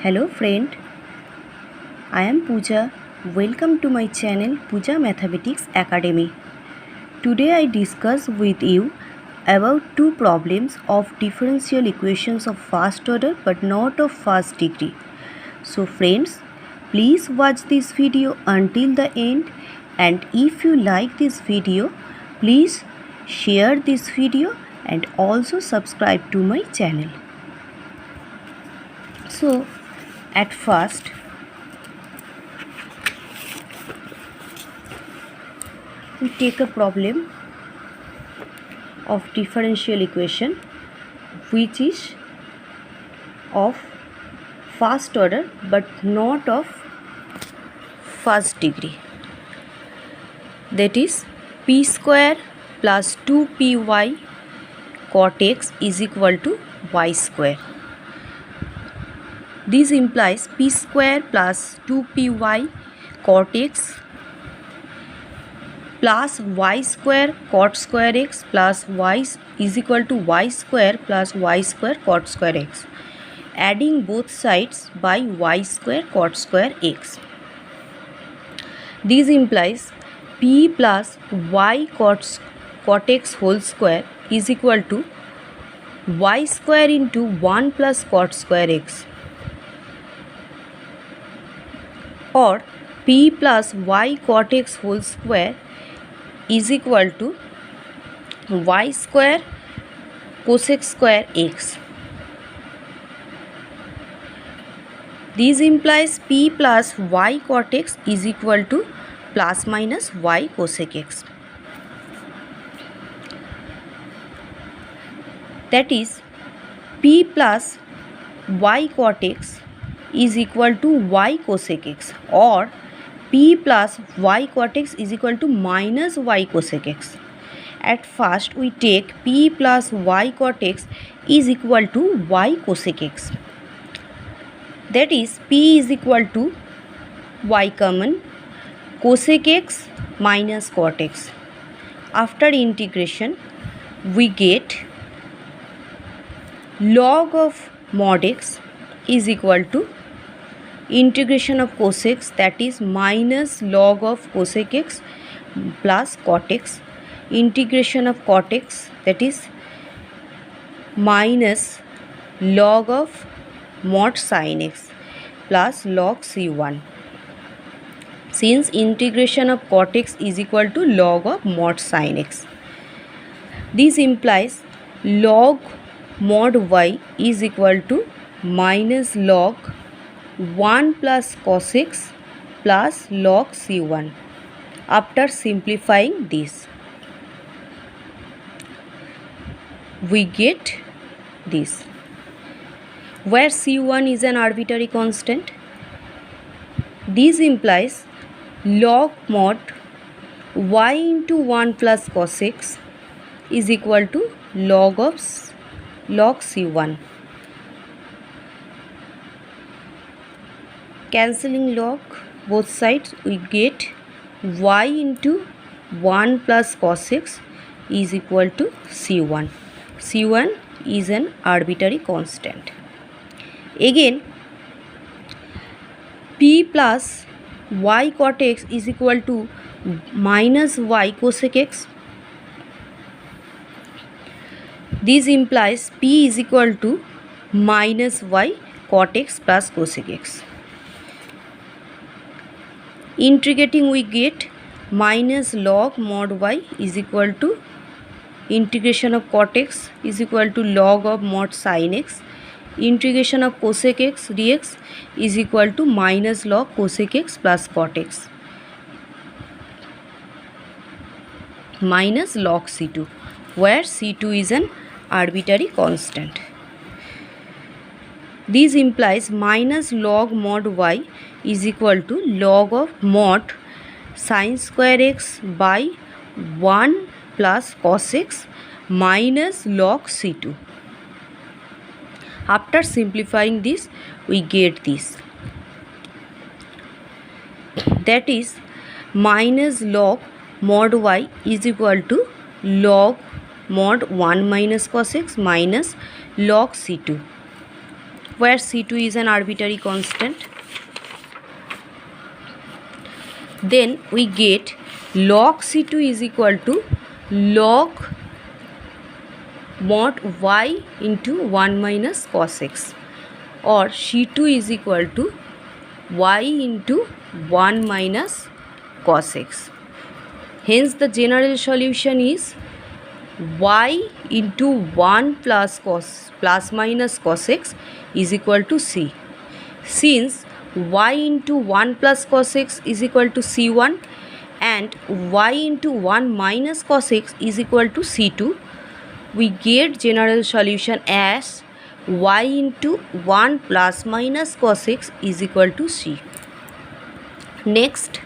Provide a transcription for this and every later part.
Hello friend, I am Pooja. Welcome to my channel Pooja Mathematics Academy. Today I discuss with you about two problems of differential equations of first order but not of first degree. So friends, please watch this video until the end, and if you like this video, please share this video and also subscribe to my channel. So at first, we take a problem of differential equation which is of first order but not of first degree. That is p square plus 2py cot x is equal to y square. This implies p square plus 2py cot x plus y square cot square x plus y is equal to y square plus y square cot square x, adding both sides by y square cot square x. This implies p plus y cot x whole square is equal to y square into 1 plus cot square x, or p plus y cot x whole square is equal to y square cosec square x. This implies p plus y cot x is equal to plus minus y cosec x. That is p plus y cot x is equal to y cosec x, or p plus y cot x is equal to minus y cosec x. At first we take p plus y cot x is equal to y cosec x. That is p is equal to y common cosec x minus cot x. After integration we get log of mod x is equal to integration of cosec, that is minus log of cosec x plus cot x, integration of cot x, that is minus log of mod sin x plus log c1, since integration of cot x is equal to log of mod sin x. This implies log mod y is equal to minus log 1 plus cos x plus log c1. After simplifying this, we get this, where c1 is an arbitrary constant. This implies log mod y into 1 plus cos x is equal to log c1. Cancelling log both sides, we get y into 1 plus cos x is equal to c1. c1 is an arbitrary constant. Again, p plus y cot x is equal to minus y cosec x. This implies p is equal to minus y cot x plus cosec x. Integrating we get minus log mod y is equal to integration of cot x is equal to log of mod sin x, integration of cosec x dx is equal to minus log cosec x plus cot x minus log c2, where c2 is an arbitrary constant. This implies minus log mod y is equal to log of mod sin square x by 1 plus cos x minus log c2. After simplifying this, we get this, that is minus log mod y is equal to log mod 1 minus cos x minus log c2. where C2 is an arbitrary constant. Then we get log C2 is equal to log mod y into 1 minus cos x, or C2 is equal to y into 1 minus cos x. Hence the general solution is y into 1 plus minus cos x is equal to c. Since y into 1 plus cos x is equal to c1 and y into 1 minus cos x is equal to c2, we get general solution as y into 1 plus minus cos x is equal to c. Next,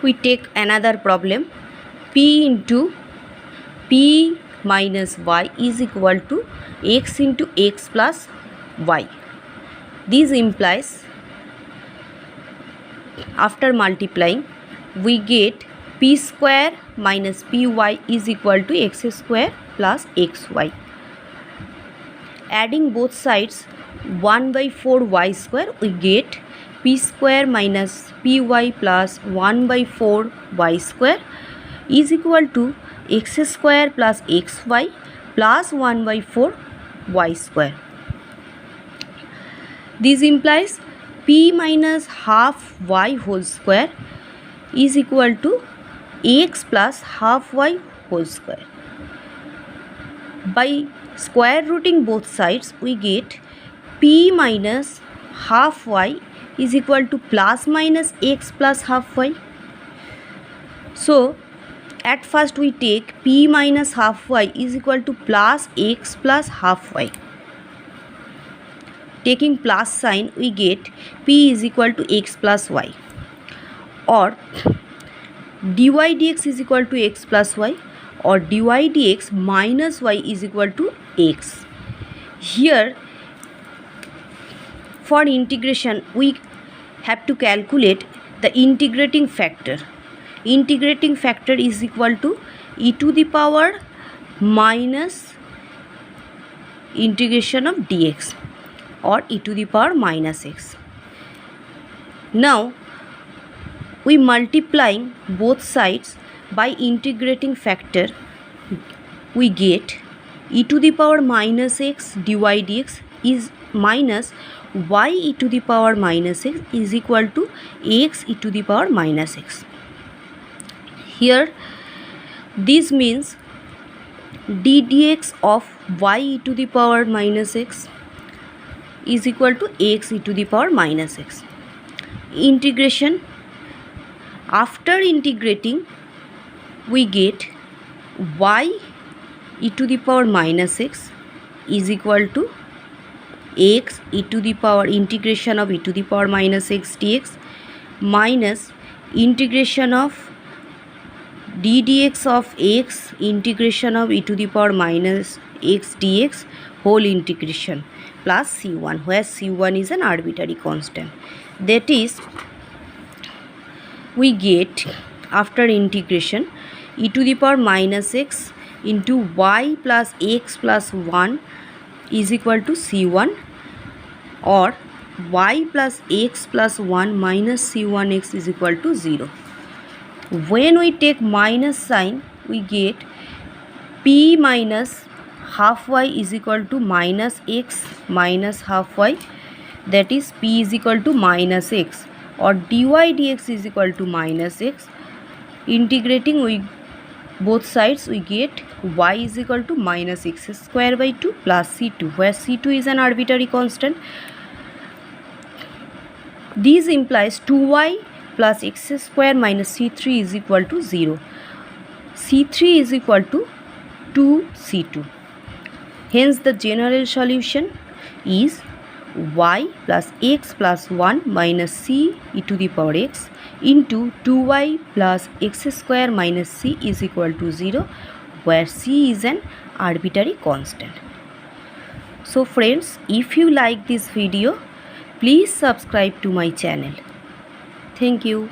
we take another problem. P into p minus y is equal to x into x plus y. This implies after multiplying we get p square minus py is equal to x square plus xy. Adding both sides 1 by 4 y square, we get p square minus py plus 1 by 4 y square is equal to x square plus xy plus 1 by 4 y square. This implies p minus half y whole square is equal to x plus half y whole square. By square rooting both sides, we get p minus half y is equal to plus minus x plus half y. So at first we take p minus half y is equal to plus x plus half y. Taking plus sign, we get p is equal to x plus y, or dy dx is equal to x plus y, or dy dx minus y is equal to x. Here for integration we have to calculate the integrating factor. Integrating factor is equal to e to the power minus integration of dx, or e to the power minus x. Now we multiplying both sides by integrating factor, we get e to the power minus x dy dx is minus y e to the power minus x is equal to x e to the power minus x. Here this means d dx of y e to the power minus x is equal to x e to the power minus x. Integration, after integrating we get y e to the power minus x is equal to x e to the power integration of e to the power minus x dx minus integration of d dx of x integration of e to the power minus x dx whole integration plus c1, where c1 is an arbitrary constant. That is, we get after integration e to the power minus x into y plus x plus 1 is equal to c1, or y plus x plus 1 minus c1x is equal to 0. When we take minus sign, we get p minus half y is equal to minus x minus half y, that is p is equal to minus x, or dy dx is equal to minus x. Integrating we both sides, we get y is equal to minus x square by 2 plus c2, where c2 is an arbitrary constant. This implies 2y plus x square minus c3 is equal to 0. c3 is equal to 2c2. Hence the general solution is y plus x plus 1 minus c e to the power x into 2y plus x square minus c is equal to 0, where c is an arbitrary constant. So friends, if you like this video, please subscribe to my channel. Thank you.